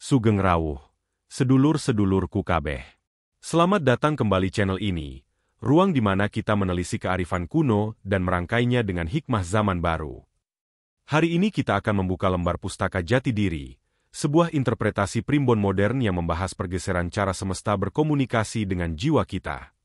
Sugeng rawuh, sedulur-sedulurku kabeh. Selamat datang kembali channel ini, ruang di mana kita menelisik kearifan kuno dan merangkainya dengan hikmah zaman baru. Hari ini kita akan membuka lembar pustaka Jati Diri, sebuah interpretasi primbon modern yang membahas pergeseran cara semesta berkomunikasi dengan jiwa kita.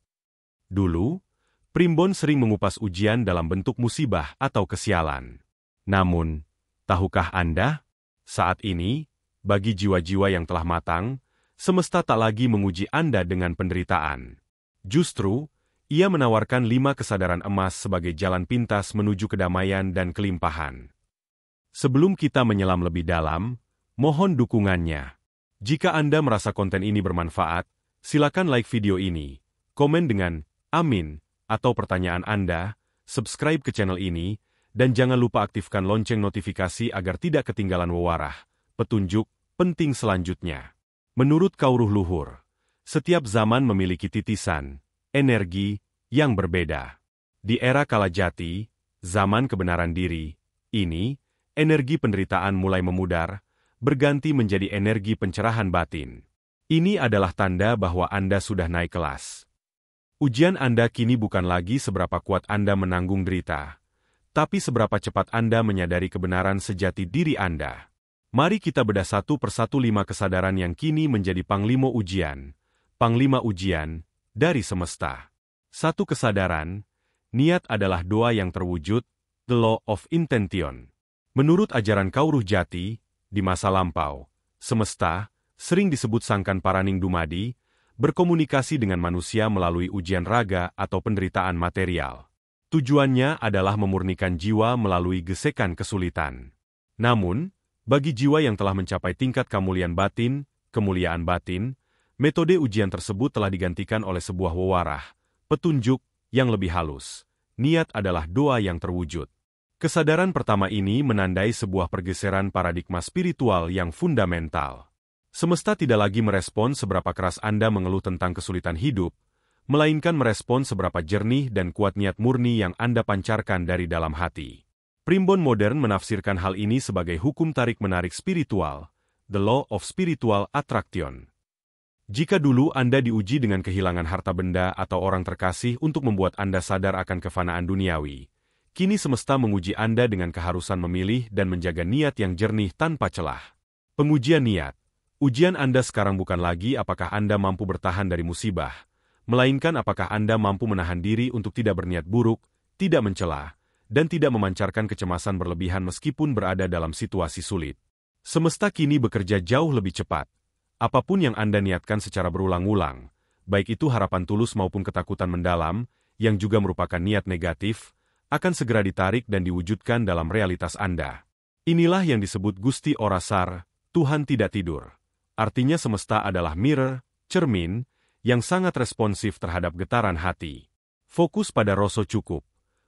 Dulu, primbon sering mengupas ujian dalam bentuk musibah atau kesialan. Namun, tahukah Anda, saat ini, bagi jiwa-jiwa yang telah matang, semesta tak lagi menguji Anda dengan penderitaan. Justru, ia menawarkan 5 kesadaran emas sebagai jalan pintas menuju kedamaian dan kelimpahan. Sebelum kita menyelam lebih dalam, mohon dukungannya. Jika Anda merasa konten ini bermanfaat, silakan like video ini, komen dengan "Amin" atau pertanyaan Anda, subscribe ke channel ini, dan jangan lupa aktifkan lonceng notifikasi agar tidak ketinggalan wewarah, petunjuk penting selanjutnya. Menurut Kauruh Luhur, setiap zaman memiliki titisan, energi, yang berbeda. Di era Kala Jati, zaman kebenaran diri, ini, energi penderitaan mulai memudar, berganti menjadi energi pencerahan batin. Ini adalah tanda bahwa Anda sudah naik kelas. Ujian Anda kini bukan lagi seberapa kuat Anda menanggung derita, tapi seberapa cepat Anda menyadari kebenaran sejati diri Anda. Mari kita bedah satu persatu 5 kesadaran yang kini menjadi panglima ujian dari semesta. 1 kesadaran, niat adalah doa yang terwujud, the law of intention. Menurut ajaran Kauruh Jati, di masa lampau, semesta, sering disebut Sangkan Paraning Dumadi, berkomunikasi dengan manusia melalui ujian raga atau penderitaan material. Tujuannya adalah memurnikan jiwa melalui gesekan kesulitan. Namun, bagi jiwa yang telah mencapai tingkat kemuliaan batin, metode ujian tersebut telah digantikan oleh sebuah wewarah, petunjuk yang lebih halus. Niat adalah doa yang terwujud. Kesadaran pertama ini menandai sebuah pergeseran paradigma spiritual yang fundamental. Semesta tidak lagi merespon seberapa keras Anda mengeluh tentang kesulitan hidup, melainkan merespon seberapa jernih dan kuat niat murni yang Anda pancarkan dari dalam hati. Primbon modern menafsirkan hal ini sebagai hukum tarik-menarik spiritual, the law of spiritual attraction. Jika dulu Anda diuji dengan kehilangan harta benda atau orang terkasih untuk membuat Anda sadar akan kefanaan duniawi, kini semesta menguji Anda dengan keharusan memilih dan menjaga niat yang jernih tanpa celah. Pengujian niat. Ujian Anda sekarang bukan lagi apakah Anda mampu bertahan dari musibah, melainkan apakah Anda mampu menahan diri untuk tidak berniat buruk, tidak mencela, dan tidak memancarkan kecemasan berlebihan meskipun berada dalam situasi sulit. Semesta kini bekerja jauh lebih cepat. Apapun yang Anda niatkan secara berulang-ulang, baik itu harapan tulus maupun ketakutan mendalam, yang juga merupakan niat negatif, akan segera ditarik dan diwujudkan dalam realitas Anda. Inilah yang disebut Gusti Orasar, Tuhan tidak tidur. Artinya semesta adalah mirror, cermin, yang sangat responsif terhadap getaran hati. Fokus pada rasa cukup.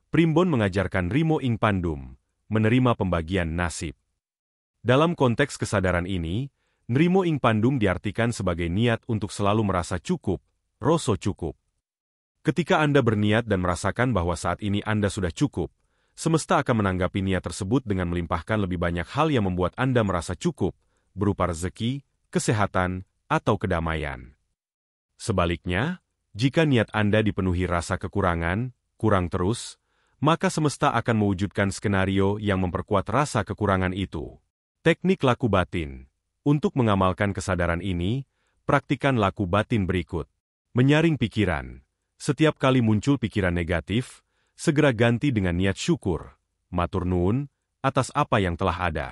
Primbon mengajarkan Rimo ing Pandum, menerima pembagian nasib. Dalam konteks kesadaran ini, Nrimo ing Pandum diartikan sebagai niat untuk selalu merasa cukup, rasa cukup. Ketika Anda berniat dan merasakan bahwa saat ini Anda sudah cukup, semesta akan menanggapi niat tersebut dengan melimpahkan lebih banyak hal yang membuat Anda merasa cukup, berupa rezeki, kesehatan, atau kedamaian. Sebaliknya, jika niat Anda dipenuhi rasa kekurangan, kurang terus, maka semesta akan mewujudkan skenario yang memperkuat rasa kekurangan itu. Teknik laku batin. Untuk mengamalkan kesadaran ini, praktikan laku batin berikut. Menyaring pikiran. Setiap kali muncul pikiran negatif, segera ganti dengan niat syukur, matur nuwun, atas apa yang telah ada.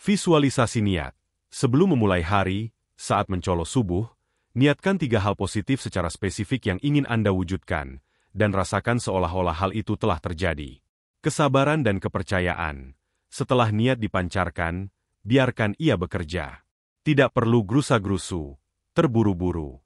Visualisasi niat. Sebelum memulai hari, saat mencolok subuh, niatkan 3 hal positif secara spesifik yang ingin Anda wujudkan, dan rasakan seolah-olah hal itu telah terjadi. Kesabaran dan kepercayaan. Setelah niat dipancarkan, biarkan ia bekerja. Tidak perlu gerusa-gerusu, terburu-buru.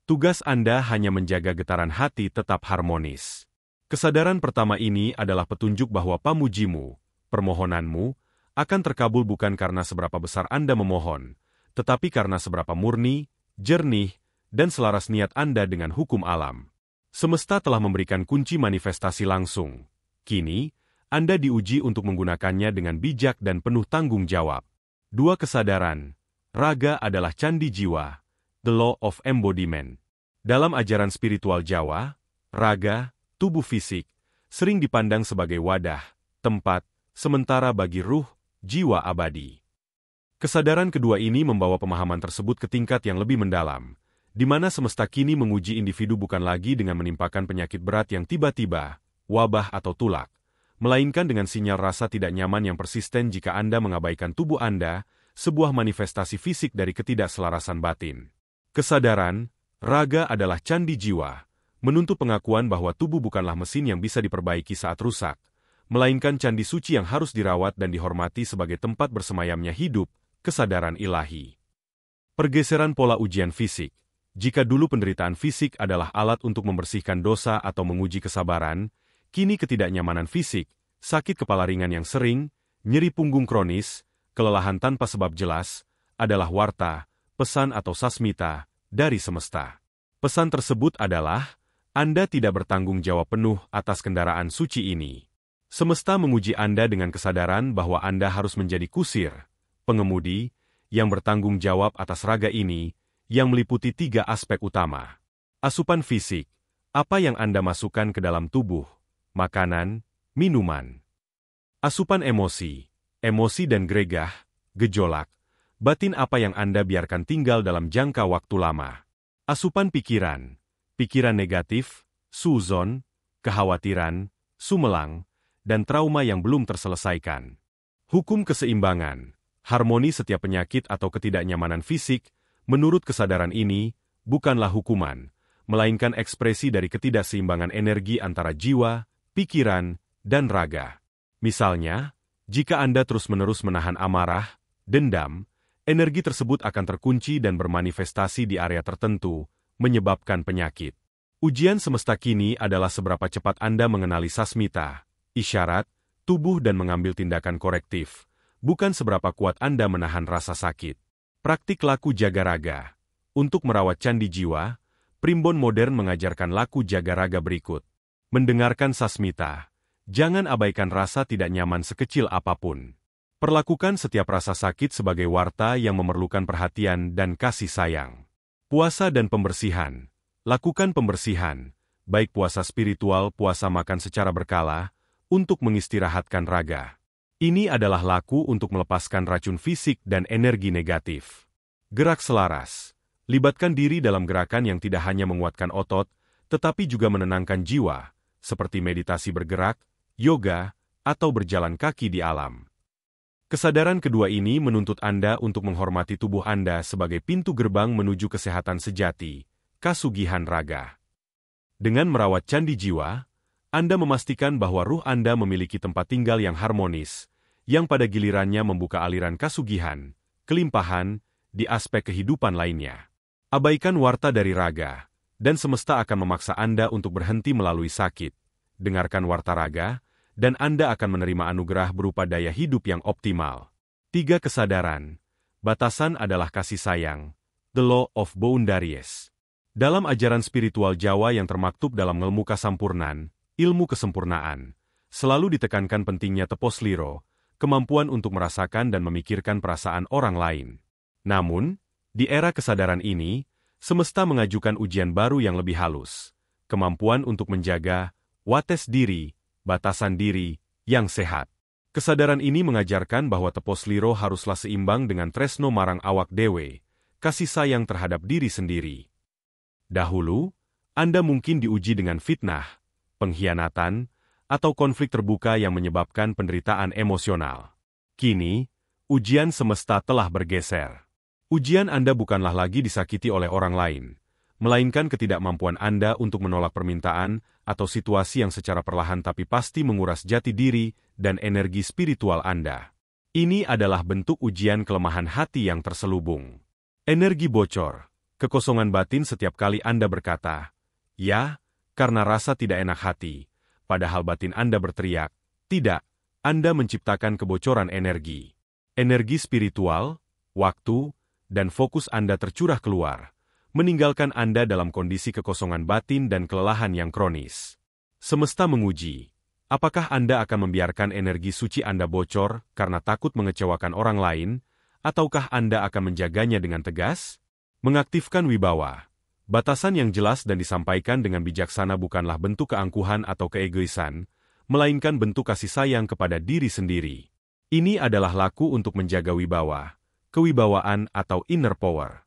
Tugas Anda hanya menjaga getaran hati tetap harmonis. Kesadaran pertama ini adalah petunjuk bahwa pamujimu, permohonanmu, akan terkabul bukan karena seberapa besar Anda memohon, tetapi karena seberapa murni, jernih, dan selaras niat Anda dengan hukum alam. Semesta telah memberikan kunci manifestasi langsung. Kini, Anda diuji untuk menggunakannya dengan bijak dan penuh tanggung jawab. 2 kesadaran. raga adalah candi jiwa, the law of embodiment. Dalam ajaran spiritual Jawa, raga, tubuh fisik, sering dipandang sebagai wadah, tempat, sementara bagi ruh, jiwa abadi. Kesadaran kedua ini membawa pemahaman tersebut ke tingkat yang lebih mendalam, di mana semesta kini menguji individu bukan lagi dengan menimpakan penyakit berat yang tiba-tiba, wabah atau tulak, melainkan dengan sinyal rasa tidak nyaman yang persisten jika Anda mengabaikan tubuh Anda, sebuah manifestasi fisik dari ketidakselarasan batin. Kesadaran, raga adalah candi jiwa, menuntut pengakuan bahwa tubuh bukanlah mesin yang bisa diperbaiki saat rusak, melainkan candi suci yang harus dirawat dan dihormati sebagai tempat bersemayamnya hidup, kesadaran ilahi. Pergeseran pola ujian fisik. Jika dulu penderitaan fisik adalah alat untuk membersihkan dosa atau menguji kesabaran, kini ketidaknyamanan fisik, sakit kepala ringan yang sering, nyeri punggung kronis, kelelahan tanpa sebab jelas, adalah warta, pesan atau sasmita, dari semesta. Pesan tersebut adalah, Anda tidak bertanggung jawab penuh atas kendaraan suci ini. Semesta menguji Anda dengan kesadaran bahwa Anda harus menjadi kusir, pengemudi, yang bertanggung jawab atas raga ini, yang meliputi 3 aspek utama. Asupan fisik, apa yang Anda masukkan ke dalam tubuh, makanan, minuman. Asupan emosi, emosi dan gregah, gejolak, batin apa yang Anda biarkan tinggal dalam jangka waktu lama. Asupan pikiran, pikiran negatif, suzon, kekhawatiran, sumelang, dan trauma yang belum terselesaikan. Hukum keseimbangan, harmoni setiap penyakit atau ketidaknyamanan fisik, menurut kesadaran ini, bukanlah hukuman, melainkan ekspresi dari ketidakseimbangan energi antara jiwa, pikiran, dan raga. Misalnya, jika Anda terus-menerus menahan amarah, dendam, energi tersebut akan terkunci dan bermanifestasi di area tertentu, menyebabkan penyakit. Ujian semesta kini adalah seberapa cepat Anda mengenali sasmita, isyarat, tubuh dan mengambil tindakan korektif, bukan seberapa kuat Anda menahan rasa sakit. Praktik laku jaga raga. Untuk merawat candi jiwa, primbon modern mengajarkan laku jaga raga berikut. Mendengarkan sasmita. Jangan abaikan rasa tidak nyaman sekecil apapun. Perlakukan setiap rasa sakit sebagai warta yang memerlukan perhatian dan kasih sayang. Puasa dan pembersihan. Lakukan pembersihan, baik puasa spiritual, puasa makan secara berkala, untuk mengistirahatkan raga. Ini adalah laku untuk melepaskan racun fisik dan energi negatif. Gerak selaras. Libatkan diri dalam gerakan yang tidak hanya menguatkan otot, tetapi juga menenangkan jiwa, seperti meditasi bergerak, yoga, atau berjalan kaki di alam. Kesadaran kedua ini menuntut Anda untuk menghormati tubuh Anda sebagai pintu gerbang menuju kesehatan sejati, kasugihan raga. Dengan merawat candi jiwa, Anda memastikan bahwa ruh Anda memiliki tempat tinggal yang harmonis, yang pada gilirannya membuka aliran kasugihan, kelimpahan, di aspek kehidupan lainnya. Abaikan warta dari raga, dan semesta akan memaksa Anda untuk berhenti melalui sakit. Dengarkan warta raga, dan Anda akan menerima anugerah berupa daya hidup yang optimal. 3 kesadaran. Batasan adalah kasih sayang. The law of boundaries. Dalam ajaran spiritual Jawa yang termaktub dalam Ngelmu Kasampurnan, ilmu kesempurnaan, selalu ditekankan pentingnya tepos liro, kemampuan untuk merasakan dan memikirkan perasaan orang lain. Namun, di era kesadaran ini, semesta mengajukan ujian baru yang lebih halus, kemampuan untuk menjaga wates diri, batasan diri, yang sehat. Kesadaran ini mengajarkan bahwa tepos liro haruslah seimbang dengan tresno marang awak dewe, kasih sayang terhadap diri sendiri. Dahulu, Anda mungkin diuji dengan fitnah, pengkhianatan, atau konflik terbuka yang menyebabkan penderitaan emosional. Kini, ujian semesta telah bergeser. Ujian Anda bukanlah lagi disakiti oleh orang lain, melainkan ketidakmampuan Anda untuk menolak permintaan atau situasi yang secara perlahan tapi pasti menguras jati diri dan energi spiritual Anda. Ini adalah bentuk ujian kelemahan hati yang terselubung. Energi bocor, kekosongan batin setiap kali Anda berkata, "Ya," karena rasa tidak enak hati, padahal batin Anda berteriak, "Tidak." Anda menciptakan kebocoran energi. Energi spiritual, waktu, dan fokus Anda tercurah keluar, meninggalkan Anda dalam kondisi kekosongan batin dan kelelahan yang kronis. Semesta menguji, apakah Anda akan membiarkan energi suci Anda bocor karena takut mengecewakan orang lain, ataukah Anda akan menjaganya dengan tegas? Mengaktifkan wibawa. Batasan yang jelas dan disampaikan dengan bijaksana bukanlah bentuk keangkuhan atau keegoisan, melainkan bentuk kasih sayang kepada diri sendiri. Ini adalah laku untuk menjaga wibawa, kewibawaan atau inner power.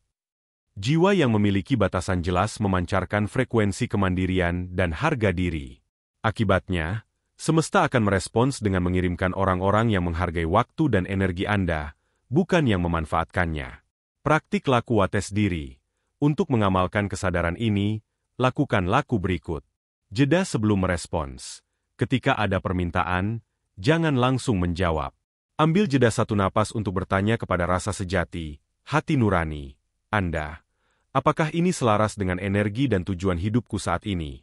Jiwa yang memiliki batasan jelas memancarkan frekuensi kemandirian dan harga diri. Akibatnya, semesta akan merespons dengan mengirimkan orang-orang yang menghargai waktu dan energi Anda, bukan yang memanfaatkannya. Praktik laku wates diri. Untuk mengamalkan kesadaran ini, lakukan laku berikut. Jeda sebelum merespons. Ketika ada permintaan, jangan langsung menjawab. Ambil jeda satu napas untuk bertanya kepada rasa sejati, hati nurani, Anda. Apakah ini selaras dengan energi dan tujuan hidupku saat ini?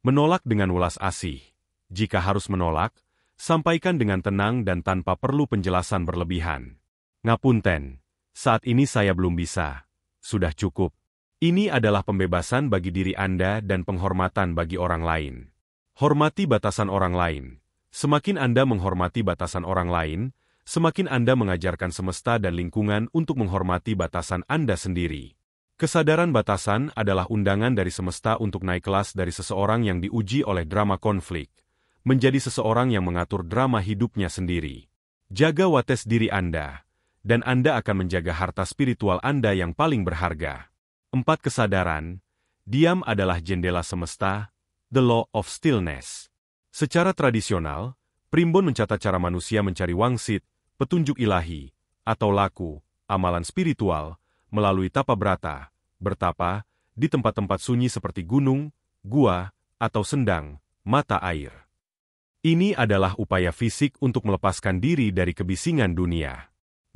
Menolak dengan welas asih. Jika harus menolak, sampaikan dengan tenang dan tanpa perlu penjelasan berlebihan. Ngapunten, saat ini saya belum bisa. Sudah cukup. Ini adalah pembebasan bagi diri Anda dan penghormatan bagi orang lain. Hormati batasan orang lain. Semakin Anda menghormati batasan orang lain, semakin Anda mengajarkan semesta dan lingkungan untuk menghormati batasan Anda sendiri. Kesadaran batasan adalah undangan dari semesta untuk naik kelas dari seseorang yang diuji oleh drama konflik, menjadi seseorang yang mengatur drama hidupnya sendiri. Jaga wates diri Anda, dan Anda akan menjaga harta spiritual Anda yang paling berharga. 4. Kesadaran. Diam adalah jendela semesta, the law of stillness. Secara tradisional, primbon mencatat cara manusia mencari wangsit, petunjuk ilahi, atau laku, amalan spiritual, melalui tapa brata, bertapa, di tempat-tempat sunyi seperti gunung, gua, atau sendang, mata air. Ini adalah upaya fisik untuk melepaskan diri dari kebisingan dunia.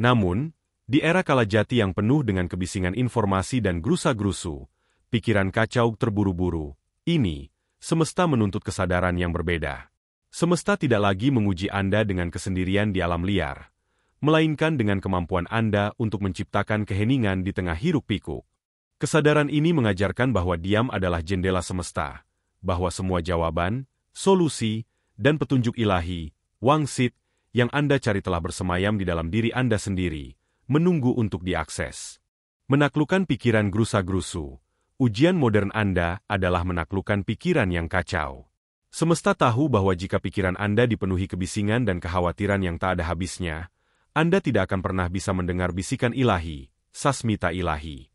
Namun, di era kalajati yang penuh dengan kebisingan informasi dan gerusa-gerusu, pikiran kacau terburu-buru, ini, semesta menuntut kesadaran yang berbeda. Semesta tidak lagi menguji Anda dengan kesendirian di alam liar, melainkan dengan kemampuan Anda untuk menciptakan keheningan di tengah hiruk-pikuk. Kesadaran ini mengajarkan bahwa diam adalah jendela semesta, bahwa semua jawaban, solusi, dan petunjuk ilahi, wangsit, yang Anda cari telah bersemayam di dalam diri Anda sendiri, menunggu untuk diakses. Menaklukkan pikiran gerusa-gerusu, ujian modern Anda adalah menaklukkan pikiran yang kacau. Semesta tahu bahwa jika pikiran Anda dipenuhi kebisingan dan kekhawatiran yang tak ada habisnya, Anda tidak akan pernah bisa mendengar bisikan ilahi, sasmita ilahi.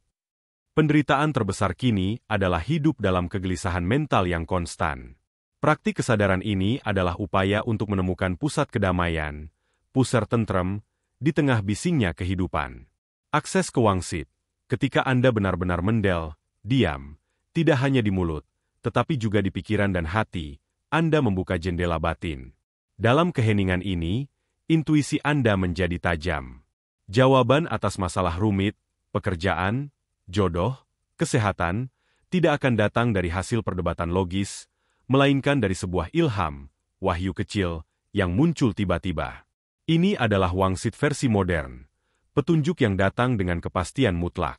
Penderitaan terbesar kini adalah hidup dalam kegelisahan mental yang konstan. Praktik kesadaran ini adalah upaya untuk menemukan pusat kedamaian, pusar tentrem, di tengah bisingnya kehidupan. Akses ke wangsit, ketika Anda benar-benar mendel, diam, tidak hanya di mulut, tetapi juga di pikiran dan hati, Anda membuka jendela batin. Dalam keheningan ini, intuisi Anda menjadi tajam. Jawaban atas masalah rumit, pekerjaan, jodoh, kesehatan, tidak akan datang dari hasil perdebatan logis, melainkan dari sebuah ilham, wahyu kecil, yang muncul tiba-tiba. Ini adalah wangsit versi modern, petunjuk yang datang dengan kepastian mutlak.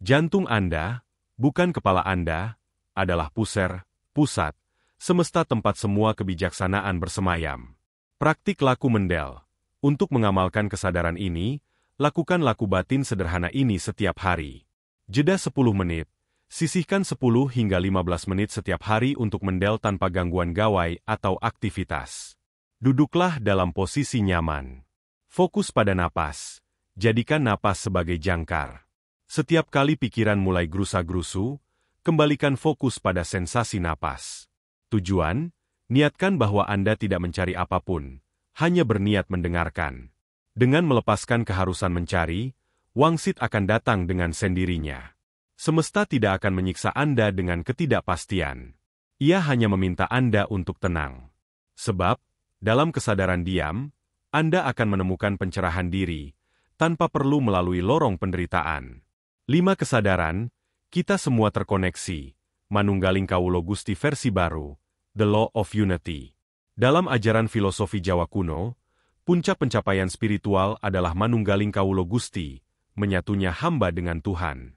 Jantung Anda, bukan kepala Anda, adalah pusat, semesta tempat semua kebijaksanaan bersemayam. Praktik laku mendel. Untuk mengamalkan kesadaran ini, lakukan laku batin sederhana ini setiap hari. Jeda 10 menit, sisihkan 10 hingga 15 menit setiap hari untuk mendel tanpa gangguan gawai atau aktivitas. Duduklah dalam posisi nyaman. Fokus pada napas. Jadikan napas sebagai jangkar. Setiap kali pikiran mulai gerusa-gerusu, kembalikan fokus pada sensasi napas. Tujuan, niatkan bahwa Anda tidak mencari apapun, hanya berniat mendengarkan. Dengan melepaskan keharusan mencari, wangsit akan datang dengan sendirinya. Semesta tidak akan menyiksa Anda dengan ketidakpastian. Ia hanya meminta Anda untuk tenang. Sebab, dalam kesadaran diam, Anda akan menemukan pencerahan diri, tanpa perlu melalui lorong penderitaan. 5. Kesadaran, kita semua terkoneksi, Manunggaling Kawula Gusti versi baru, The Law of Unity. Dalam ajaran filosofi Jawa kuno, puncak pencapaian spiritual adalah Manunggaling Kawula Gusti, menyatunya hamba dengan Tuhan.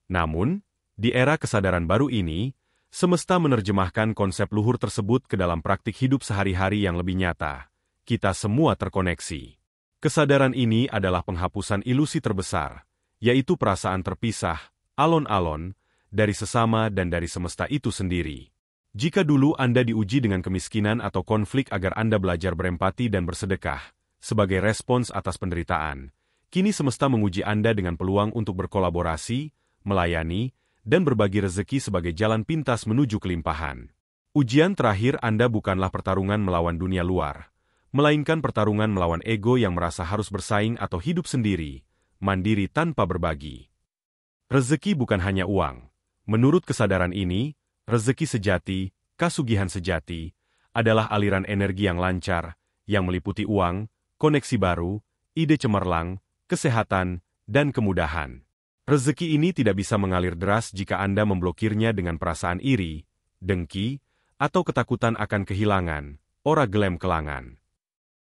Namun, di era kesadaran baru ini, semesta menerjemahkan konsep luhur tersebut ke dalam praktik hidup sehari-hari yang lebih nyata. Kita semua terkoneksi. Kesadaran ini adalah penghapusan ilusi terbesar, yaitu perasaan terpisah, alon-alon, dari sesama dan dari semesta itu sendiri. Jika dulu Anda diuji dengan kemiskinan atau konflik agar Anda belajar berempati dan bersedekah, sebagai respons atas penderitaan, kini semesta menguji Anda dengan peluang untuk berkolaborasi, melayani, dan berbagi rezeki sebagai jalan pintas menuju kelimpahan. Ujian terakhir Anda bukanlah pertarungan melawan dunia luar, melainkan pertarungan melawan ego yang merasa harus bersaing atau hidup sendiri, mandiri tanpa berbagi. Rezeki bukan hanya uang. Menurut kesadaran ini, rezeki sejati, kasugihan sejati, adalah aliran energi yang lancar, yang meliputi uang, koneksi baru, ide cemerlang, kesehatan, dan kemudahan. Rezeki ini tidak bisa mengalir deras jika Anda memblokirnya dengan perasaan iri, dengki, atau ketakutan akan kehilangan, ora gelem kelangan.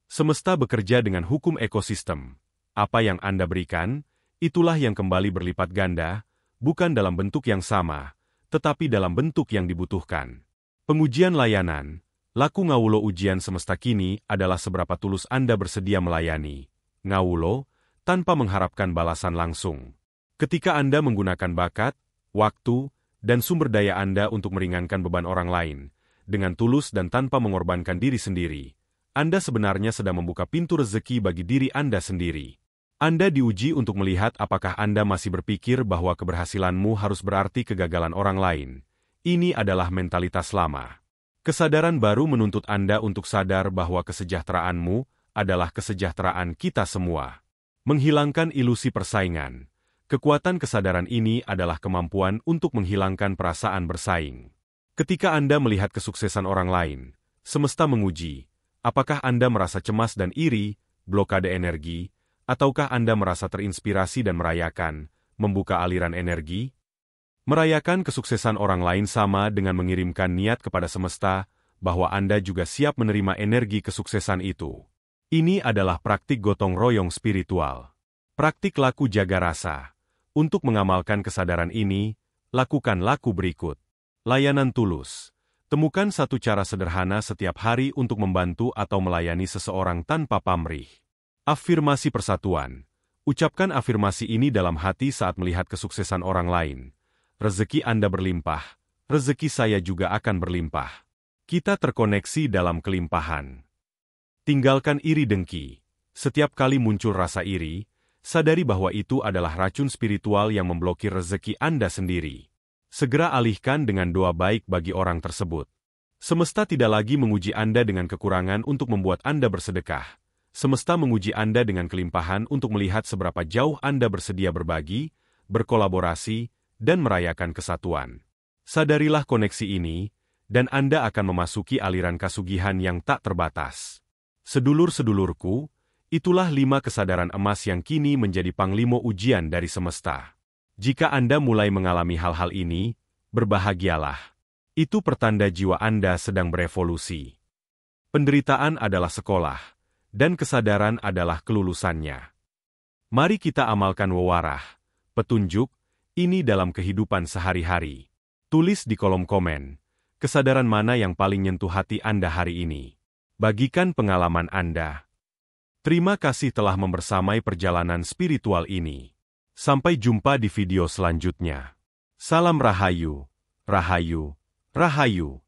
Semesta bekerja dengan hukum ekosistem. Apa yang Anda berikan, itulah yang kembali berlipat ganda, bukan dalam bentuk yang sama, tetapi dalam bentuk yang dibutuhkan. Pengujian layanan, laku ngawulo ujian semesta kini adalah seberapa tulus Anda bersedia melayani. Ngawulo, tanpa mengharapkan balasan langsung. Ketika Anda menggunakan bakat, waktu, dan sumber daya Anda untuk meringankan beban orang lain, dengan tulus dan tanpa mengorbankan diri sendiri, Anda sebenarnya sedang membuka pintu rezeki bagi diri Anda sendiri. Anda diuji untuk melihat apakah Anda masih berpikir bahwa keberhasilanmu harus berarti kegagalan orang lain. Ini adalah mentalitas lama. Kesadaran baru menuntut Anda untuk sadar bahwa kesejahteraanmu adalah kesejahteraan kita semua. Menghilangkan ilusi persaingan. Kekuatan kesadaran ini adalah kemampuan untuk menghilangkan perasaan bersaing. Ketika Anda melihat kesuksesan orang lain, semesta menguji. Apakah Anda merasa cemas dan iri, blokade energi, ataukah Anda merasa terinspirasi dan merayakan, membuka aliran energi? Merayakan kesuksesan orang lain sama dengan mengirimkan niat kepada semesta bahwa Anda juga siap menerima energi kesuksesan itu. Ini adalah praktik gotong royong spiritual. Praktik laku jaga rasa. Untuk mengamalkan kesadaran ini, lakukan laku berikut. Layanan tulus. Temukan satu cara sederhana setiap hari untuk membantu atau melayani seseorang tanpa pamrih. Afirmasi persatuan. Ucapkan afirmasi ini dalam hati saat melihat kesuksesan orang lain. Rezeki Anda berlimpah, rezeki saya juga akan berlimpah. Kita terkoneksi dalam kelimpahan. Tinggalkan iri dengki. Setiap kali muncul rasa iri, sadari bahwa itu adalah racun spiritual yang memblokir rezeki Anda sendiri. Segera alihkan dengan doa baik bagi orang tersebut. Semesta tidak lagi menguji Anda dengan kekurangan untuk membuat Anda bersedekah. Semesta menguji Anda dengan kelimpahan untuk melihat seberapa jauh Anda bersedia berbagi, berkolaborasi, dan merayakan kesatuan. Sadarilah koneksi ini, dan Anda akan memasuki aliran kasugihan yang tak terbatas. Sedulur-sedulurku, itulah 5 kesadaran emas yang kini menjadi panglima ujian dari semesta. Jika Anda mulai mengalami hal-hal ini, berbahagialah. Itu pertanda jiwa Anda sedang berevolusi. Penderitaan adalah sekolah, dan kesadaran adalah kelulusannya. Mari kita amalkan wewarah, petunjuk, ini dalam kehidupan sehari-hari. Tulis di kolom komen, kesadaran mana yang paling nyentuh hati Anda hari ini. Bagikan pengalaman Anda. Terima kasih telah membersamai perjalanan spiritual ini. Sampai jumpa di video selanjutnya. Salam Rahayu, Rahayu, Rahayu.